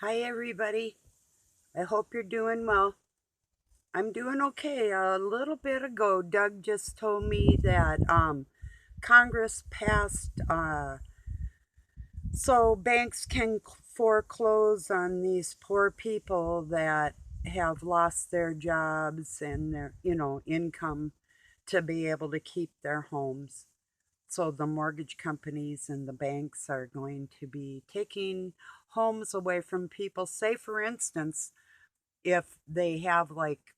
Hi, everybody. I hope you're doing well. I'm doing okay. A little bit ago, Doug just told me that Congress passed so banks can foreclose on these poor people that have lost their jobs and their, income to be able to keep their homes. So the mortgage companies and the banks are going to be taking homes away from people. Say, for instance, if they have like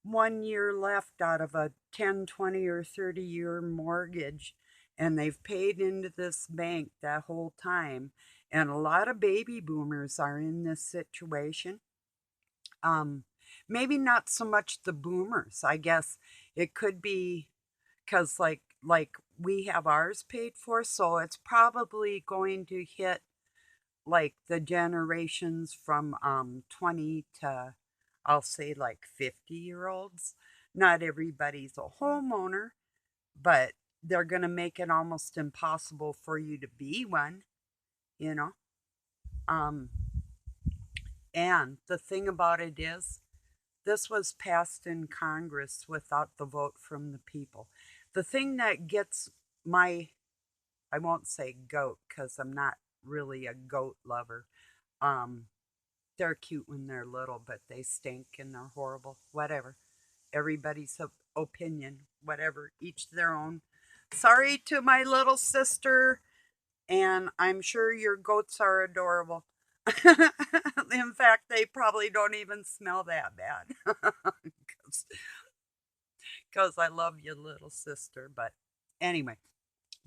1 year left out of a 10, 20, or 30-year mortgage and they've paid into this bank that whole time. And a lot of baby boomers are in this situation. Um, Maybe not so much the boomers. I guess it could be because like we have ours paid for, so it's probably going to hit like the generations from 20 to, I'll say, like 50-year olds. Not everybody's a homeowner, but they're going to make it almost impossible for you to be one, you know? Um, and the thing about it is, this was passed in Congress without the vote from the people. The thing that gets my, I won't say goat because I'm not really a goat lover. Um, they're cute when they're little, but they stink and they're horrible. Whatever. Everybody's opinion, whatever, each their own. Sorry to my little sister, and I'm sure your goats are adorable. In fact, they probably don't even smell that bad. Because I love you, little sister. But anyway,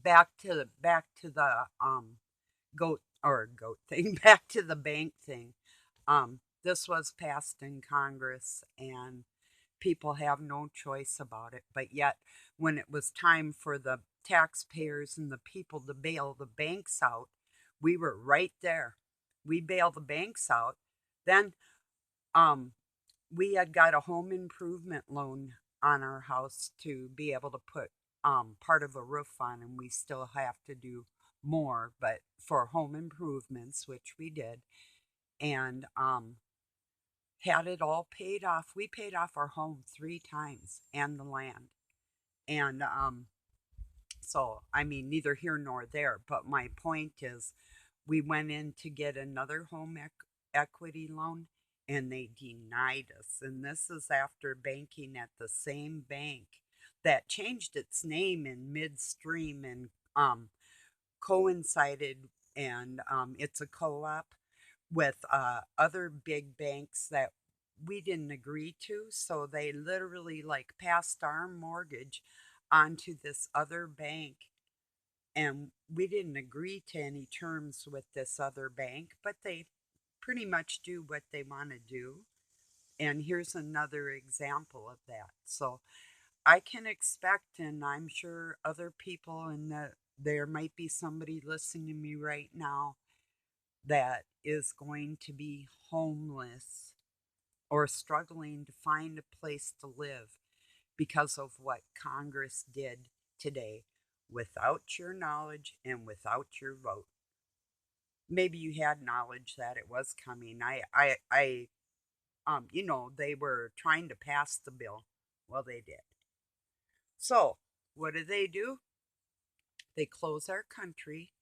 back to the goat thing. Back to the bank thing. This was passed in Congress, and people have no choice about it. But yet, when it was time for the taxpayers and the people to bail the banks out, we were right there. We bailed the banks out. Then um, we had got a home improvement loan on our house to be able to put part of a roof on, and we still have to do more, but for home improvements, which we did, and had it all paid off. We paid off our home 3 times and the land. And so, I mean, neither here nor there, but my point is we went in to get another home equity loan and they denied us. And this is after banking at the same bank that changed its name in midstream and coincided, and it's a co op with other big banks that we didn't agree to. So they literally like passed our mortgage onto this other bank. And we didn't agree to any terms with this other bank, but they pretty much do what they want to do. And here's another example of that. So I can expect, and I'm sure other people there might be somebody listening to me right now that is going to be homeless or struggling to find a place to live because of what Congress did today without your knowledge and without your vote. Maybe you had knowledge that it was coming. They were trying to pass the bill. Well, they did. So, what do? They close our country.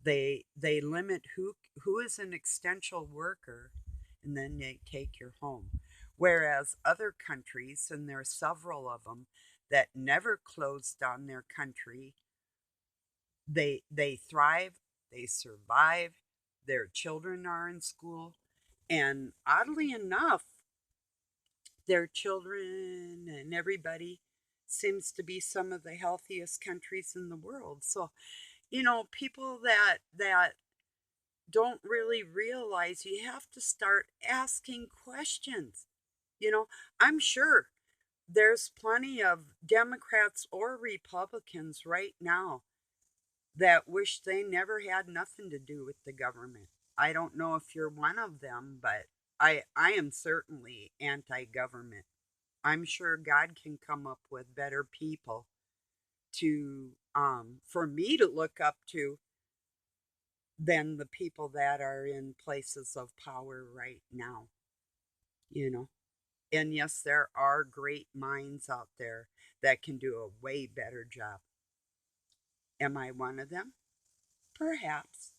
They limit who is an essential worker, and then they take your home. Whereas other countries, and there are several of them that never closed down their country, they thrive, they survive, their children are in school, and oddly enough, their children and everybody seems to be some of the healthiest countries in the world. So, people that don't really realize you have to start asking questions. You know, I'm sure there's plenty of Democrats or Republicans right now that wish they never had nothing to do with the government. I don't know if you're one of them, but I am certainly anti-government. I'm sure God can come up with better people to for me to look up to than the people that are in places of power right now, you know. And yes, there are great minds out there that can do a way better job. Am I one of them? Perhaps.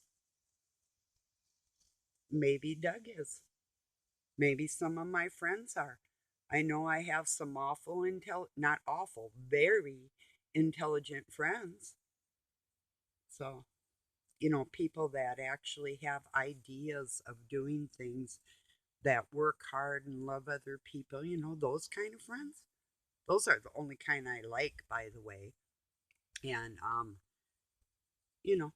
Maybe Doug is. Maybe some of my friends are. I know I have some not awful, very intelligent friends. So, people that actually have ideas of doing things, that work hard and love other people, those kind of friends. Those are the only kind I like, by the way. And, you know,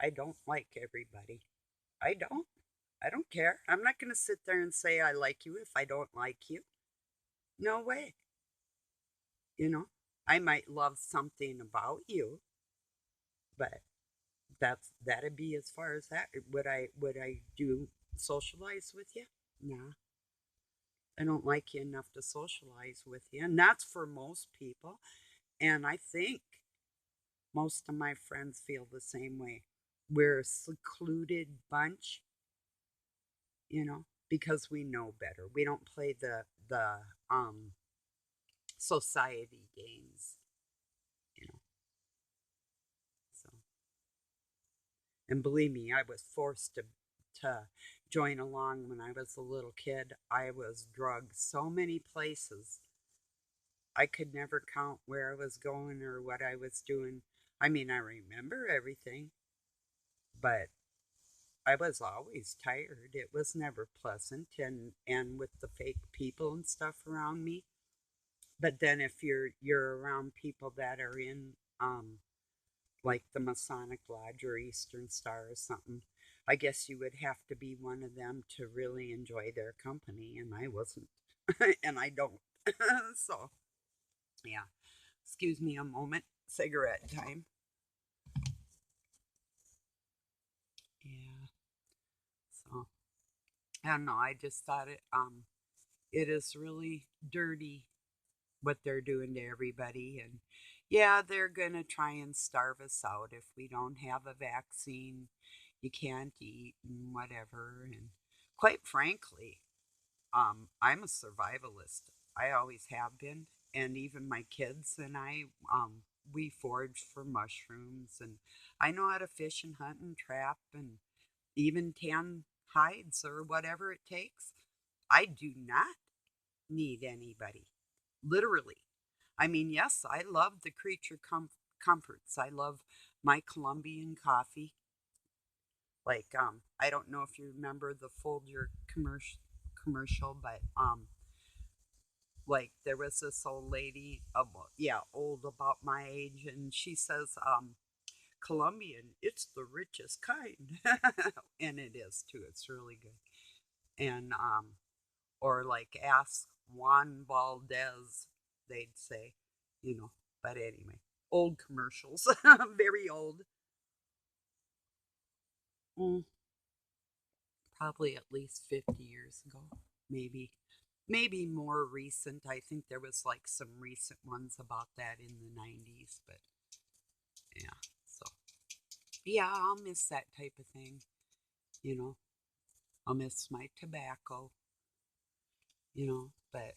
I don't like everybody. I don't. I don't care. I'm not going to sit there and say I like you if I don't like you. No way. You know, I might love something about you, but that'd be as far as that. Would I do socialize with you? Nah. I don't like you enough to socialize with you. And that's for most people. And I think most of my friends feel the same way. We're a secluded bunch, because we know better. We don't play the society games, you know. So, and believe me, I was forced to join along when I was a little kid. I was drugged so many places. I could never count where I was going or what I was doing. I mean, I remember everything, but I was always tired. It was never pleasant, and with the fake people and stuff around me. But then if you're around people that are in like the Masonic Lodge or Eastern Star or something, I guess you would have to be one of them to really enjoy their company, and I wasn't. And I don't. So, yeah. Excuse me a moment. Cigarette time. Yeah. So, I don't know. I just thought it is really dirty what they're doing to everybody. And yeah, they're going to try and starve us out if we don't have a vaccine. You can't eat and whatever. And quite frankly, I'm a survivalist. I always have been. And even my kids and we forage for mushrooms. And I know how to fish and hunt and trap and even tan hides or whatever it takes. I do not need anybody, literally. I mean, yes, I love the creature comforts. I love my Colombian coffee. Like, I don't know if you remember the Folger commercial, but like there was this old lady, yeah, old about my age, and she says, Colombian, it's the richest kind, and it is too. It's really good. And or like ask Juan Valdez, they'd say, you know. But anyway, old commercials, very old. Mm, probably at least 50 years ago, maybe. Maybe more recent. I think there was like some recent ones about that in the 90s, but yeah. So, yeah, I'll miss that type of thing, you know. I'll miss my tobacco, but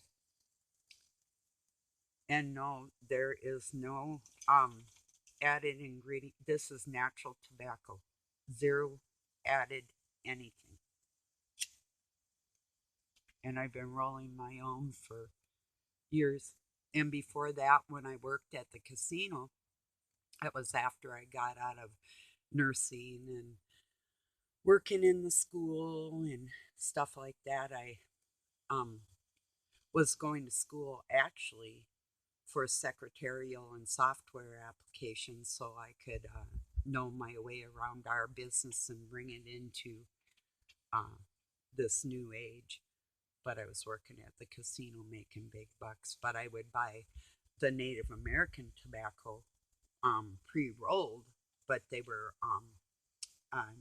and no, there is no added ingredient. This is natural tobacco. Zero added anything. And I've been rolling my own for years. And before that, when I worked at the casino, that was after I got out of nursing and working in the school and stuff like that. I um, was going to school actually for secretarial and software applications so I could know my way around our business and bring it into uh, this new age. But I was working at the casino making big bucks. But I would buy the Native American tobacco pre rolled, but they were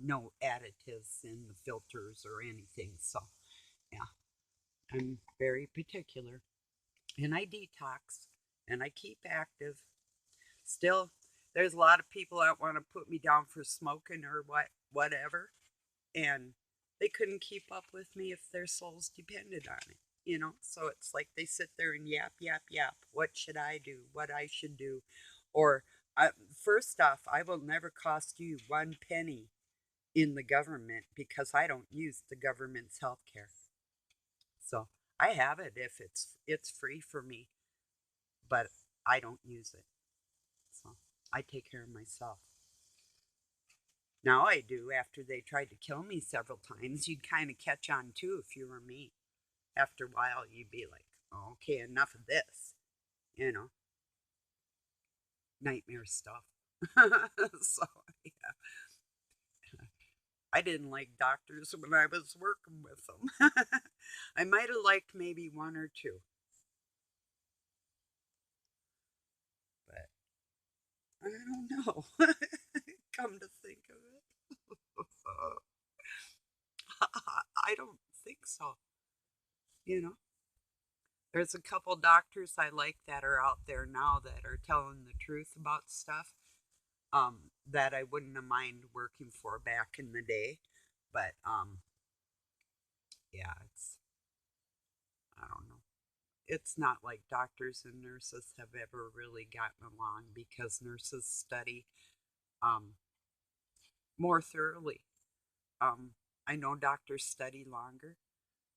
no additives in the filters or anything. So, yeah, I'm very particular. And I detox and I keep active. Still, there's a lot of people that want to put me down for smoking or what. whatever, and they couldn't keep up with me if their souls depended on it, you know? So it's like they sit there and yap, yap, yap. What should I do? What I should do? Or, first off, I will never cost you one penny in the government because I don't use the government's health care. So I have it if it's free for me, but I don't use it. So I take care of myself. Now I do after they tried to kill me several times. You'd kind of catch on too if you were me. After a while, you'd be like, oh, okay, enough of this, you know, nightmare stuff. So, yeah, I didn't like doctors when I was working with them. I might have liked maybe one or two, but I don't know. Come to think of it, I don't think so. You know, there's a couple doctors I like that are out there now that are telling the truth about stuff, that I wouldn't have mind working for back in the day. But yeah, it's, I don't know. It's not like doctors and nurses have ever really gotten along because nurses study um, more thoroughly. Um, I know doctors study longer,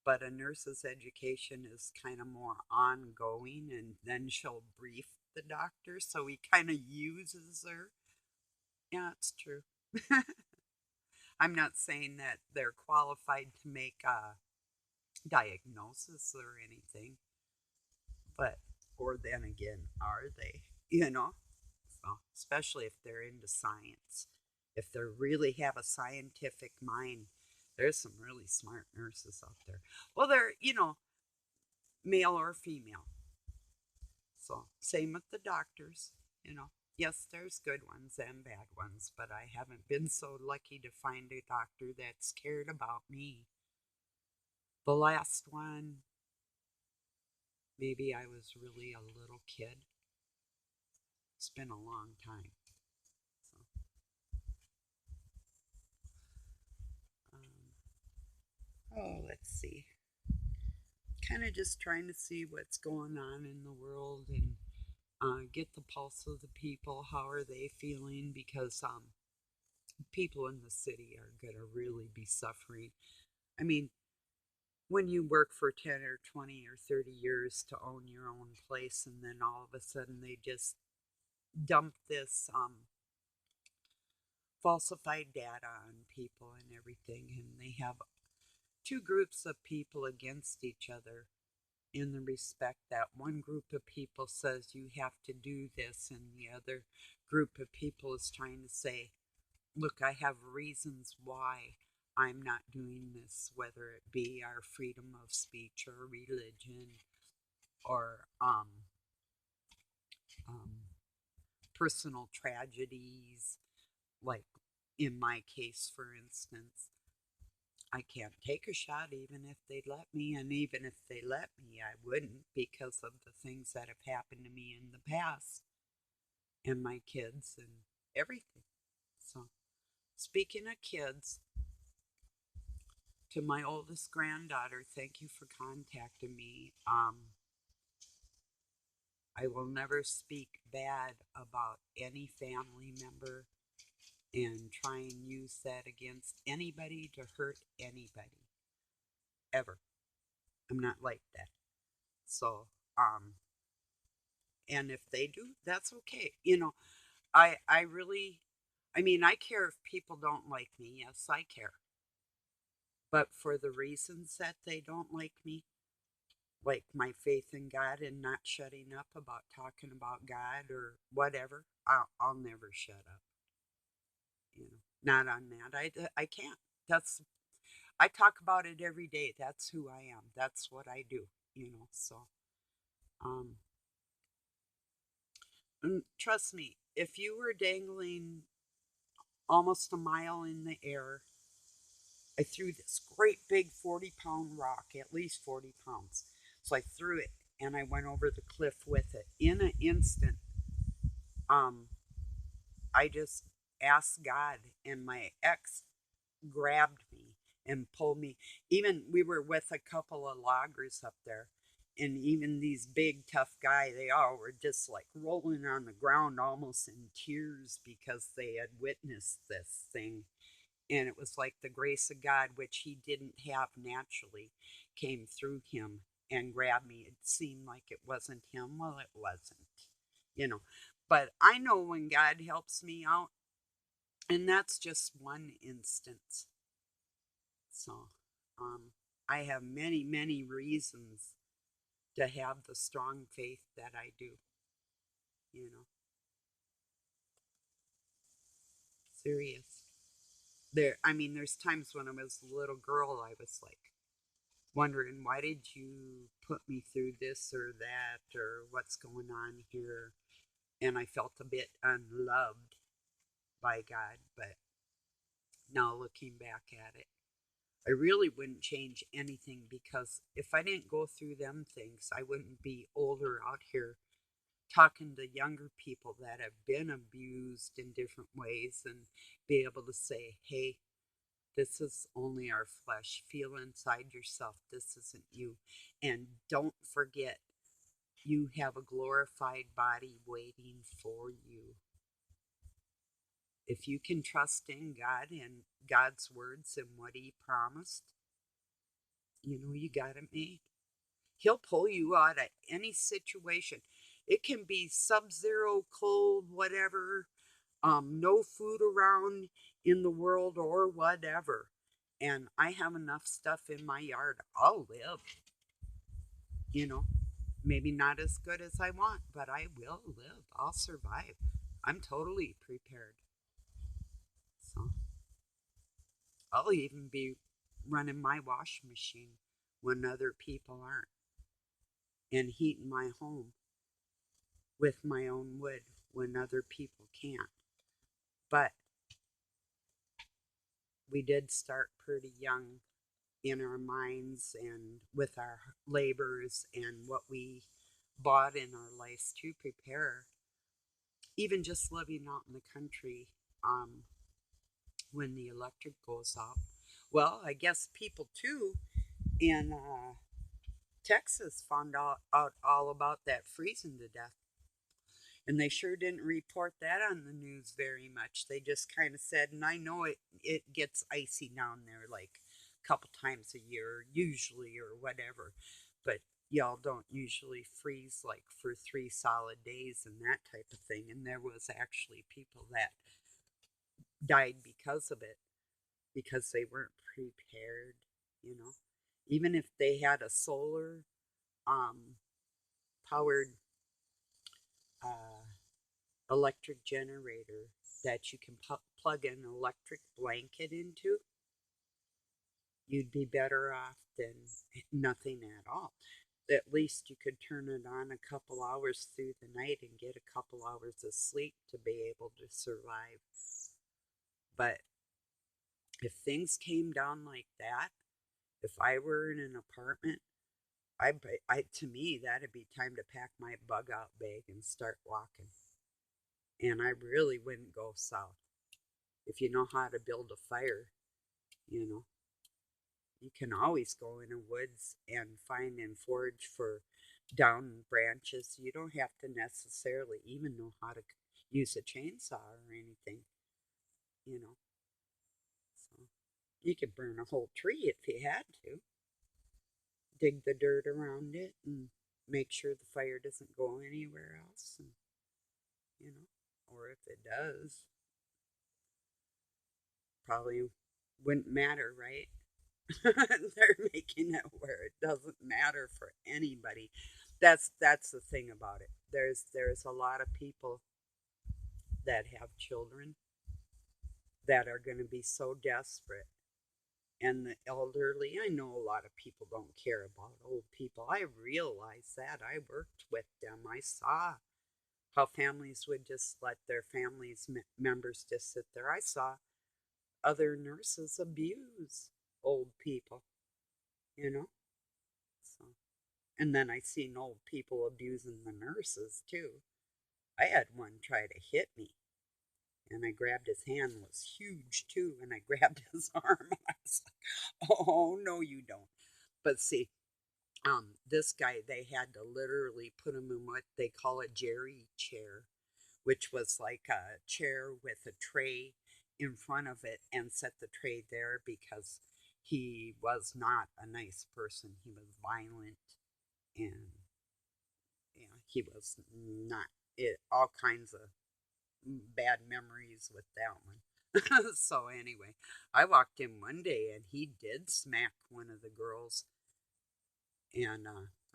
but a nurse's education is kind of more ongoing, and then she'll brief the doctor, so he kind of uses her. Yeah, it's true. I'm not saying that they're qualified to make a diagnosis or anything, but, or then again, are they? You know? So, especially if they're into science. If they really have a scientific mind, there's some really smart nurses out there. Well, they're, male or female. So, same with the doctors, you know. Yes, there's good ones and bad ones, but I haven't been so lucky to find a doctor that's cared about me. The last one, maybe I was really a little kid. It's been a long time. So, let's see. Kind of just trying to see what's going on in the world and get the pulse of the people. How are they feeling? Because people in the city are going to really be suffering. I mean, when you work for 10 or 20 or 30 years to own your own place, and then all of a sudden they just dump this falsified data on people and everything, and they have two groups of people against each other in the respect that one group of people says you have to do this, and the other group of people is trying to say, look, I have reasons why I'm not doing this, whether it be our freedom of speech or religion or um, personal tragedies. Like in my case, for instance, I can't take a shot even if they'd let me, and even if they let me, I wouldn't because of the things that have happened to me in the past and my kids and everything. So, speaking of kids, to my oldest granddaughter, thank you for contacting me. I will never speak bad about any family member and try and use that against anybody to hurt anybody ever. I'm not like that. So, and if they do, that's okay. I really, I mean, I care if people don't like me. Yes, I care. But for the reasons that they don't like me, like my faith in God and not shutting up about talking about God or whatever, I'll never shut up. Not on that. I can't. That's, I talk about it every day. That's who I am. That's what I do. So um, and trust me, if you were dangling almost a mile in the air, I threw this great big 40-pound rock, at least 40 pounds. So I threw it and I went over the cliff with it. In an instant, um, I just asked God, and my ex grabbed me and pulled me. Even we were with a couple of loggers up there, and even these big tough guy, they all were just like rolling on the ground almost in tears because they had witnessed this thing. And it was like the grace of God, which he didn't have naturally, came through him and grabbed me. It seemed like it wasn't him. Well, it wasn't, you know. But I know when God helps me out, and that's just one instance. So, I have many, many reasons to have the strong faith that I do, you know, serious. I mean, there's times when I was a little girl, I was like wondering, why did you put me through this or that, or what's going on here? And I felt a bit unloved by God, but now looking back at it, I really wouldn't change anything because if I didn't go through them things, I wouldn't be older out here talking to younger people that have been abused in different ways and be able to say, hey, this is only our flesh. Feel inside yourself. This isn't you. And don't forget, you have a glorified body waiting for you. If you can trust in God and God's words and what He promised, you got it made. He'll pull you out of any situation. It can be sub zero, cold, whatever, no food around in the world or whatever. And I have enough stuff in my yard. I'll live, you know, maybe not as good as I want, but I will live. I'll survive. I'm totally prepared. So I'll even be running my washing machine when other people aren't and heating my home with my own wood when other people can't. But we did start pretty young in our minds and with our labors and what we bought in our lives to prepare, even just living out in the country, um, when the electric goes out. Well, I guess people too in Texas found out all about that freezing to death. And they sure didn't report that on the news very much. They just kind of said, and I know it gets icy down there like a couple times a year, usually, or whatever. But y'all don't usually freeze like for 3 solid days and that type of thing. And there was actually people that died because of it, because they weren't prepared, you know. Even if they had a solar um, powered uh, electric generator that you can plug an electric blanket into, you'd be better off than nothing at all. At least you could turn it on a couple hours through the night and get a couple hours of sleep to be able to survive. But if things came down like that, if I were in an apartment, to me, that'd be time to pack my bug out bag and start walking. And I really wouldn't go south. If you know how to build a fire, you know, you can always go in the woods and find and forage for down branches. You don't have to necessarily even know how to use a chainsaw or anything, you know. So you could burn a whole tree if you had to. Dig the dirt around it and make sure the fire doesn't go anywhere else. And, you know, or if it does, probably wouldn't matter, right? They're making it where it doesn't matter for anybody. That's the thing about it. There's a lot of people that have children that are going to be so desperate, and the elderly. I know a lot of people don't care about old people. I realize that. I worked with them. I saw how families would just let their families members just sit there. I saw other nurses abuse old people, you know. So, and then I seen old people abusing the nurses too. I had one try to hit me. And I grabbed his hand, it was huge too, and I grabbed his arm. I was like, oh, no, you don't. But see, this guy, they had to literally put him in what they call a jerry chair, which was like a chair with a tray in front of it and set the tray there because he was not a nice person. He was violent and yeah, he was not it all kinds of bad memories with that one. So anyway, I walked in one day and he did smack one of the girls and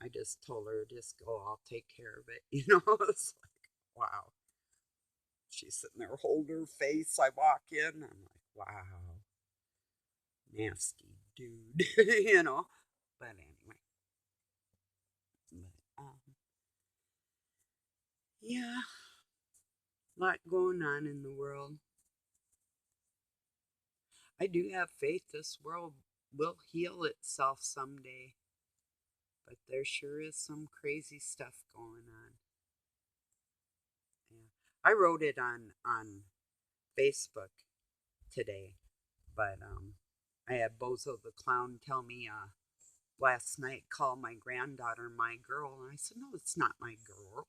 I just told her, just go, I'll take care of it. It's like, wow. She's sitting there holding her face. I walk in, I'm like, wow, nasty dude, you know. But anyway, yeah, a lot going on in the world. I do have faith this world will heal itself someday, but there sure is some crazy stuff going on. Yeah, I wrote it on Facebook today, but I had Bozo the Clown tell me last night, call my granddaughter my girl, and I said, no, it's not my girl.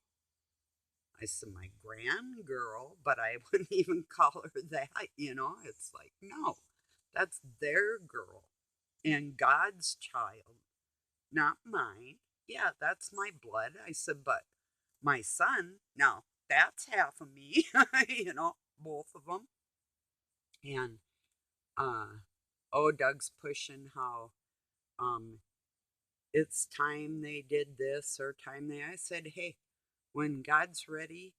I said, my grand girl, but I wouldn't even call her that. It's like, no, that's their girl and God's child, not mine. Yeah, that's my blood. I said, but my son, no, that's half of me, both of them. And, oh, Doug's pushing how, um, it's time they did this or time I said, hey, when God's ready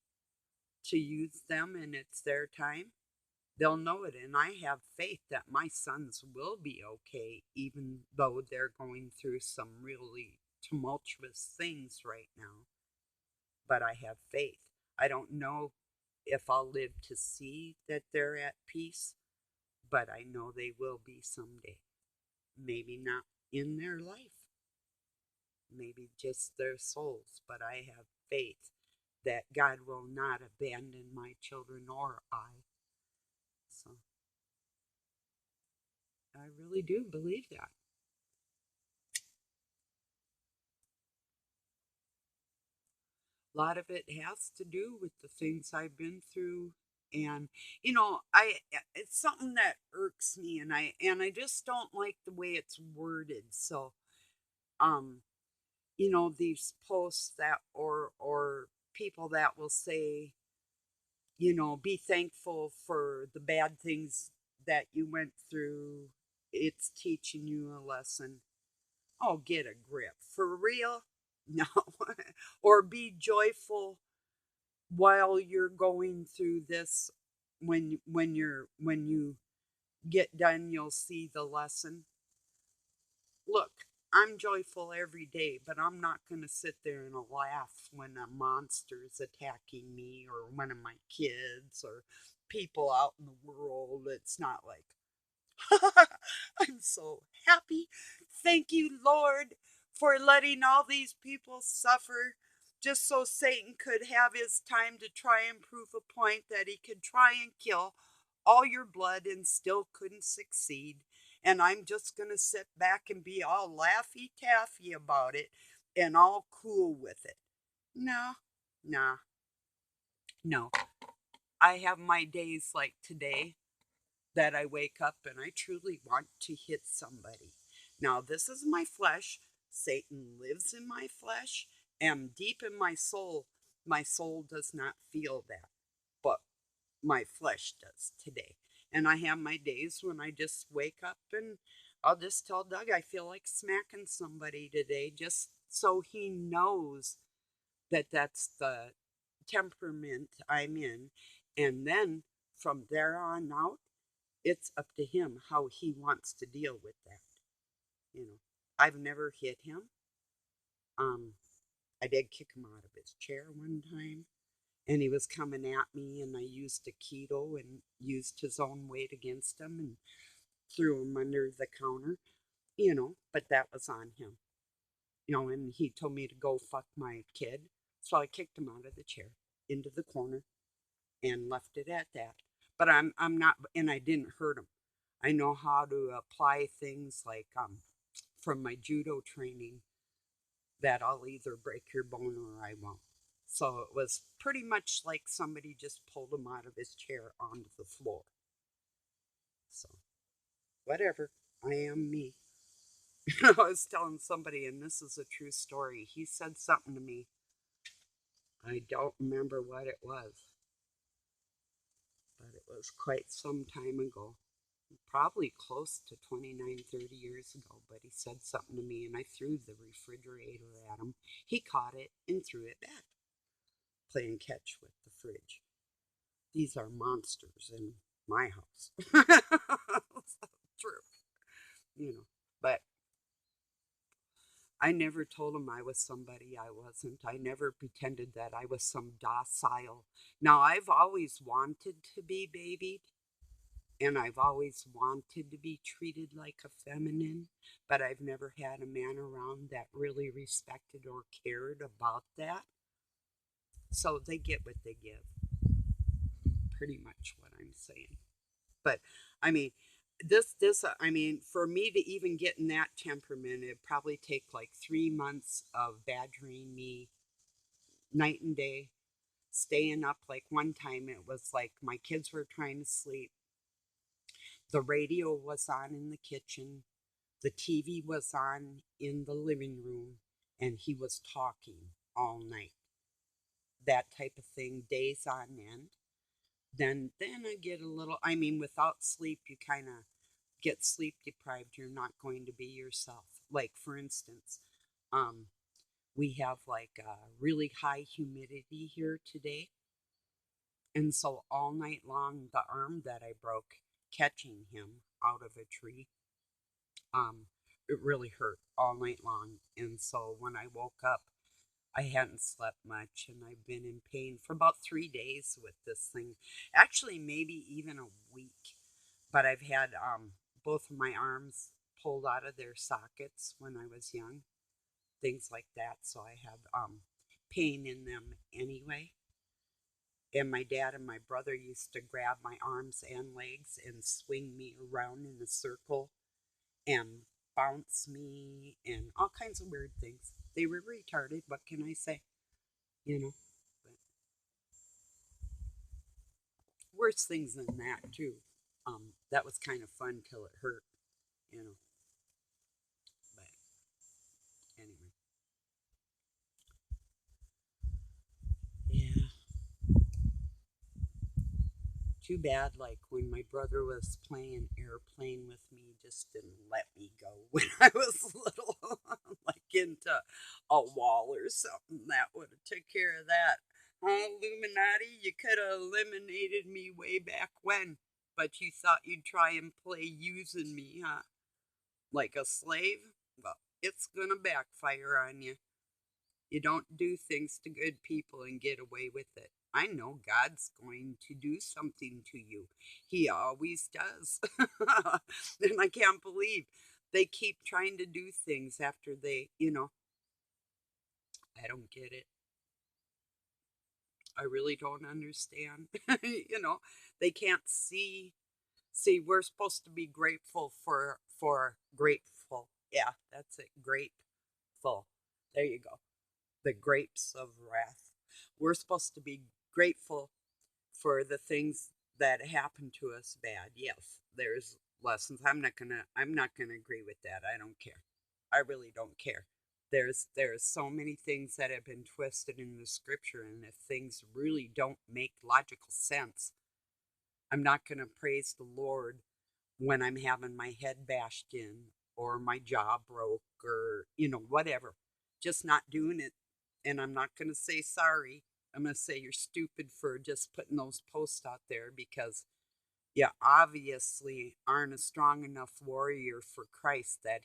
to use them and it's their time, they'll know it. And I have faith that my sons will be okay, even though they're going through some really tumultuous things right now. But I have faith. I don't know if I'll live to see that they're at peace, but I know they will be someday. Maybe not in their life, maybe just their souls, but I have faith that God will not abandon my children or I. So I really do believe that. A lot of it has to do with the things I've been through. And I it's something that irks me, and I just don't like the way it's worded. So um these posts that or people that will say, be thankful for the bad things that you went through. It's teaching you a lesson. Oh, get a grip. For real? No. Or be joyful while you're going through this. When you get done, you'll see the lesson. Look, I'm joyful every day, but I'm not going to sit there and laugh when a monster is attacking me or one of my kids or people out in the world. It's not like, I'm so happy. Thank you, Lord, for letting all these people suffer just so Satan could have his time to try and prove a point that he could try and kill all your blood and still couldn't succeed. And I'm just going to sit back and be all laffy taffy about it and all cool with it. No, nah, no. I have my days like today that I wake up and I truly want to hit somebody. Now, this is my flesh. Satan lives in my flesh, and deep in my soul does not feel that, but my flesh does today. And I have my days when I just wake up and I'll just tell Doug I feel like smacking somebody today, just so he knows that that's the temperament I'm in. And then from there on out, it's up to him how he wants to deal with that. You know, I've never hit him. Um, I did kick him out of his chair one time, and he was coming at me, and I used a keto and used his own weight against him and threw him under the counter. But that was on him. And he told me to go fuck my kid, so I kicked him out of the chair into the corner and left it at that. but I'm not, and I didn't hurt him. I know how to apply things like from my judo training that I'll either break your bone or I won't. So it was pretty much like somebody just pulled him out of his chair onto the floor. So whatever, I am me. I was telling somebody, and this is a true story. He said something to me. I don't remember what it was, but it was quite some time ago. Probably close to 29, 30 years ago, but he said something to me and I threw the refrigerator at him. He caught it and threw it back, playing catch with the fridge. These are monsters in my house. True, you know, but I never told him I was somebody I wasn't. I never pretended that I was some docile. Now, I've always wanted to be babied, and I've always wanted to be treated like a feminine, but I've never had a man around that really respected or cared about that. So they get what they give, pretty much what I'm saying. But I mean, I mean, for me to even get in that temperament, it'd probably take like 3 months of badgering me night and day, staying up. Like one time, it was like my kids were trying to sleep. The radio was on in the kitchen. The TV was on in the living room, and he was talking all night. That type of thing, days on end. Then I get a little, I mean, without sleep, you kind of get sleep deprived. You're not going to be yourself. Like, for instance, um, we have like really high humidity here today. And so all night long, the arm that I broke catching him out of a tree, um, it really hurt all night long. And so when I woke up, I hadn't slept much and I've been in pain for about 3 days with this thing. Actually, maybe even a week. But I've had both of my arms pulled out of their sockets when I was young, things like that. So I have pain in them anyway. And my dad and my brother used to grab my arms and legs and swing me around in a circle and bounce me and all kinds of weird things. They were retarded. What can I say? You know, but worse things than that too. That was kind of fun till it hurt. You know, but anyway, yeah. Too bad, like when my brother was playing airplane with me, just didn't let me go when I was little, like into a wall or something. That would have took care of that. Illuminati, you could have eliminated me way back when, but you thought you'd try and play using me, huh? Like a slave? Well, it's gonna backfire on you. You don't do things to good people and get away with it. I know God's going to do something to you. He always does. And I can't believe they keep trying to do things after I don't get it. I really don't understand. They can't see. See, we're supposed to be grateful for grateful. Yeah, that's it. Grateful. There you go. The grapes of wrath. We're supposed to be grateful for the things that happen to us bad. Yes, there's lessons. I'm not gonna agree with that. I don't care. I really don't care. There's so many things that have been twisted in the scripture, and if things really don't make logical sense, I'm not gonna praise the Lord when I'm having my head bashed in or my jaw broke or, whatever. Just not doing it. And I'm not going to say sorry. I'm going to say you're stupid for just putting those posts out there because you obviously aren't a strong enough warrior for Christ that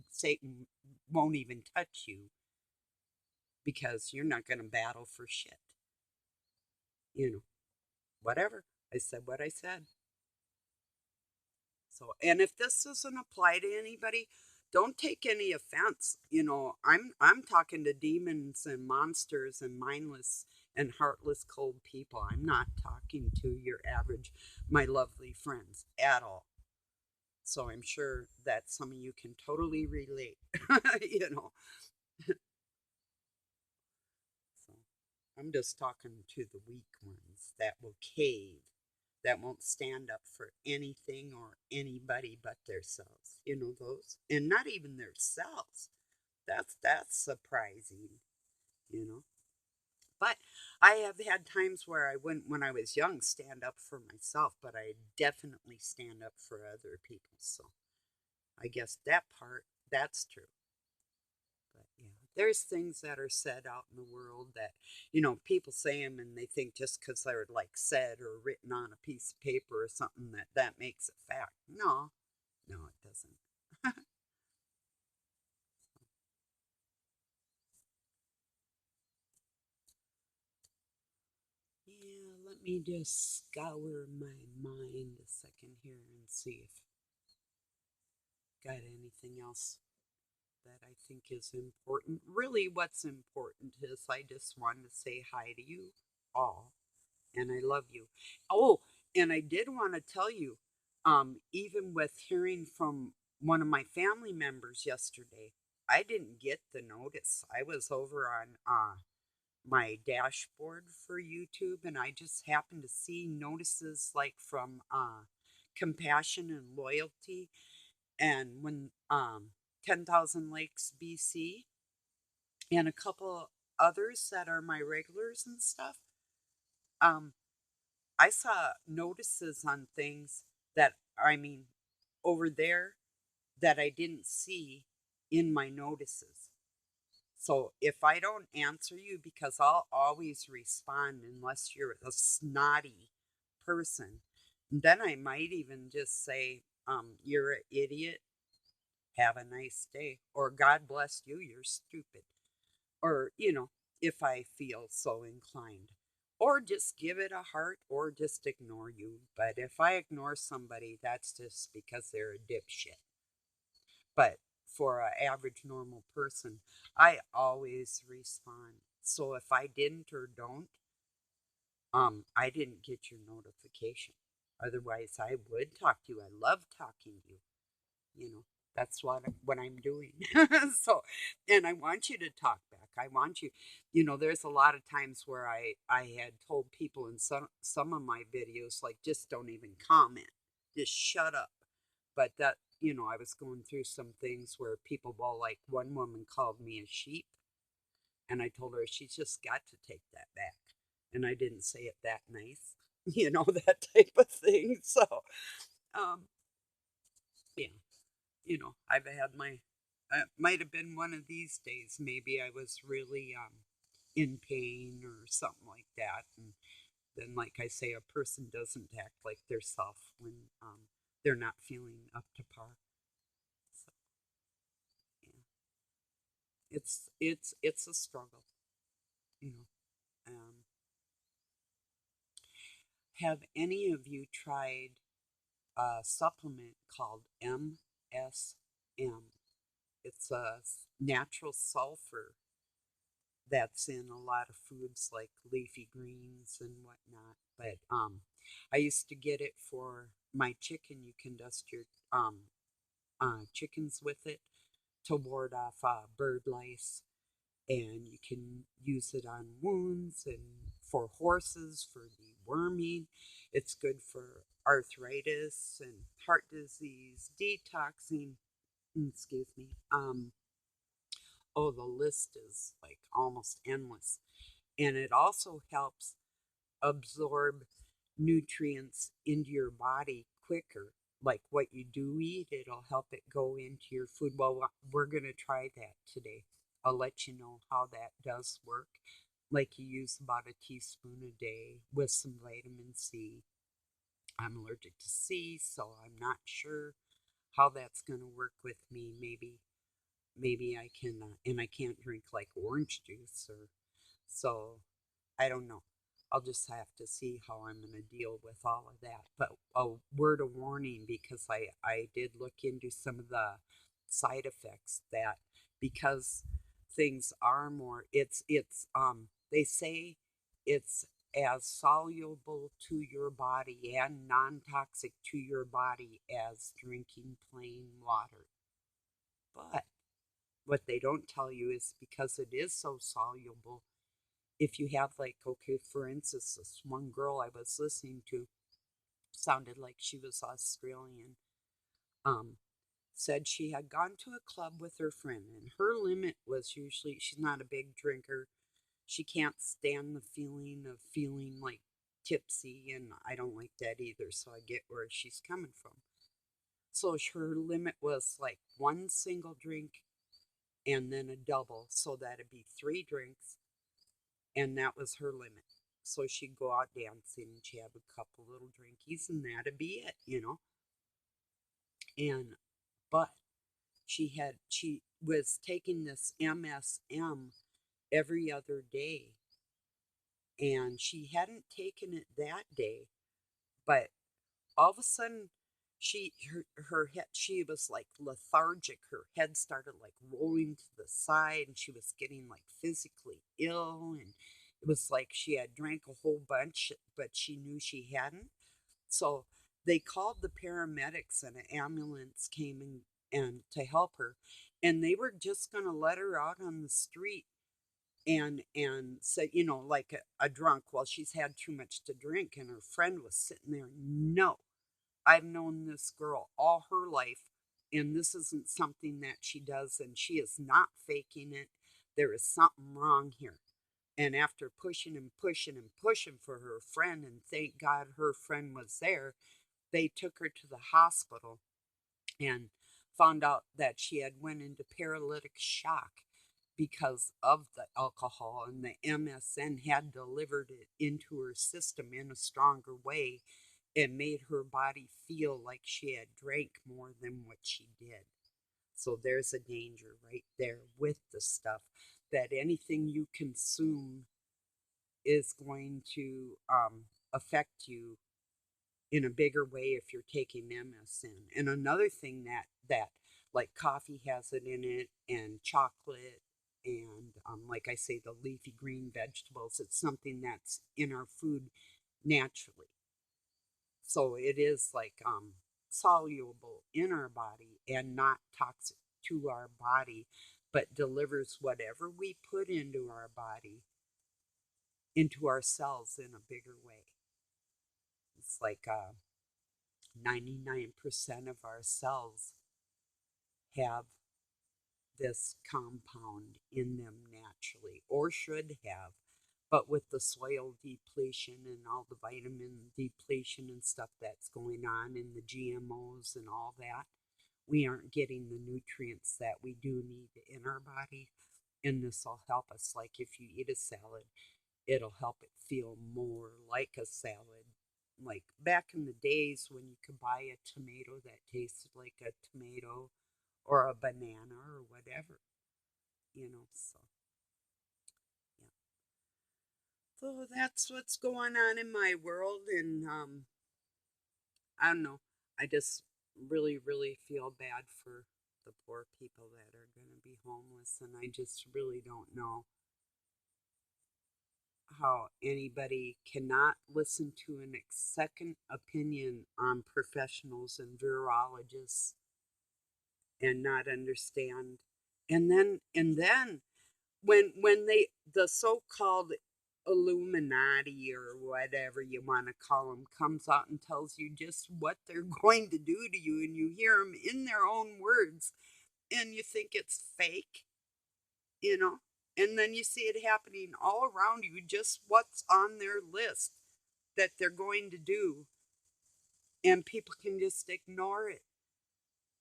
Satan won't even touch you because you're not going to battle for shit. You know, whatever. I said what I said. So, and if this doesn't apply to anybody, don't take any offense. I'm talking to demons and monsters and mindless and heartless, cold people. I'm not talking to your average, my lovely friends at all. So I'm sure that some of you can totally relate, you know. So I'm just talking to the weak ones that will cave, that won't stand up for anything or anybody but themselves. You know those? And not even themselves. That's surprising, you know. But I have had times where I wouldn't, when I was young, stand up for myself, but I definitely stand up for other people. So I guess that part, that's true. But yeah, there's things that are said out in the world that, people say them and they think just because they're like said or written on a piece of paper or something that makes it fact. No, no, it doesn't. Yeah, let me just scour my mind a second here and see if got anything else that I think is important. Really, what's important is I just wanted to say hi to you all, and I love you. Oh, and I did want to tell you, even with hearing from one of my family members yesterday, I didn't get the notice. I was over on my dashboard for YouTube, and I just happened to see notices like from Compassion and Loyalty, and when 10,000 Lakes, BC, and a couple others that are my regulars and stuff. Um, I saw notices on things that, I mean, over there that I didn't see in my notices. So if I don't answer you, because I'll always respond unless you're a snotty person, then I might even just say, you're an idiot, have a nice day, or God bless you, you're stupid. Or, if I feel so inclined. Or just give it a heart or just ignore you. But if I ignore somebody, that's just because they're a dipshit. But for an average normal person, I always respond. So if I didn't or don't, I didn't get your notification. Otherwise, I would talk to you. I love talking to you. You know, that's what I'm doing. So, and I want you to talk back. I want you. There's a lot of times where I had told people in some of my videos, like, just don't even comment, just shut up. But that, I was going through some things where people, well, like one woman called me a sheep, and I told her she's just got to take that back. And I didn't say it that nice, that type of thing. So, um, yeah, I've had my, might have been one of these days. Maybe I was really in pain or something like that. And then, like I say, a person doesn't act like their self when they're not feeling up to par. So, yeah, it's a struggle, you know. Have any of you tried a supplement called MSM? It's a natural sulfur that's in a lot of foods like leafy greens and whatnot. But I used to get it for my chicken. You can dust your chickens with it to ward off bird lice, and you can use it on wounds and for horses for deworming. It's good for arthritis and heart disease, detoxing. Excuse me. Oh, the list is like almost endless. And it also helps absorb nutrients into your body quicker. Like what you do eat, it'll help it go into your food. Well, we're going to try that today. I'll let you know how that does work. Like you use about a teaspoon a day with some vitamin C. I'm allergic to C, so I'm not sure how that's going to work with me. Maybe I can, and I can't drink like orange juice, or so I don't know. I'll just have to see how I'm going to deal with all of that. But a word of warning, because I did look into some of the side effects, that because things are more, they say it's as soluble to your body and non-toxic to your body as drinking plain water. But what they don't tell you is because it is so soluble, if you have, like, okay, for instance, this one girl I was listening to sounded like she was Australian, um, said she had gone to a club with her friend, and her limit was usually, she's not a big drinker. She can't stand the feeling of feeling like tipsy, and I don't like that either, so I get where she's coming from. So her limit was like one single drink and then a double, so that'd be 3 drinks, and that was her limit. So she'd go out dancing and she'd have a couple little drinkies, and that'd be it. And but she was taking this MSM every other day, and she hadn't taken it that day, but all of a sudden her head, she was like lethargic. Her head started like rolling to the side, and she was getting like physically ill, and it was like she had drank a whole bunch, but she knew she hadn't. So they called the paramedics, and an ambulance came and to help her, and they were just going to let her out on the street and say, like a drunk, well, she's had too much to drink. And her friend was sitting there, no, I've known this girl all her life, and this isn't something that she does, and she is not faking it. There is something wrong here. And after pushing and pushing and pushing for her friend, and thank God her friend was there, they took her to the hospital and found out that she had went into paralytic shock because of the alcohol, and the MSN had delivered it into her system in a stronger way and made her body feel like she had drank more than what she did. So there's a danger right there with the stuff, that anything you consume is going to affect you in a bigger way if you're taking MSN. And another thing that like coffee has it in it, and chocolate, and like I say, the leafy green vegetables, it's something that's in our food naturally. So it is like soluble in our body and not toxic to our body, but delivers whatever we put into our body into our cells in a bigger way. It's like 99% of our cells have this compound in them naturally, or should have. But with the soil depletion and all the vitamin depletion and stuff that's going on in the GMOs and all that, we aren't getting the nutrients that we do need in our body. And this will help us. Like if you eat a salad, it'll help it feel more like a salad. Like back in the days when you could buy a tomato that tasted like a tomato, or a banana, or whatever. So yeah. So that's what's going on in my world, and I don't know. I just really, really feel bad for the poor people that are going to be homeless, and I just really don't know how anybody cannot listen to a second opinion on professionals and virologists and not understand. And then when they, the so-called Illuminati or whatever you want to call them, comes out and tells you just what they're going to do to you, and you hear them in their own words, and you think it's fake, you know and then you see it happening all around you, just what's on their list that they're going to do, and people can just ignore it.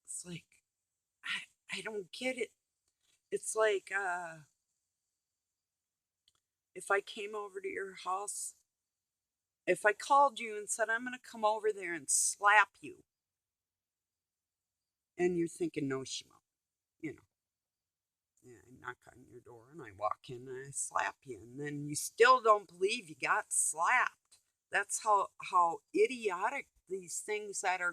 It's like, I don't get it. It's like, if I came over to your house, if I called you and said, I'm going to come over there and slap you, and you're thinking, no, she won't, you know. Yeah, I knock on your door and I walk in and I slap you, and then you still don't believe you got slapped. That's how idiotic these things that are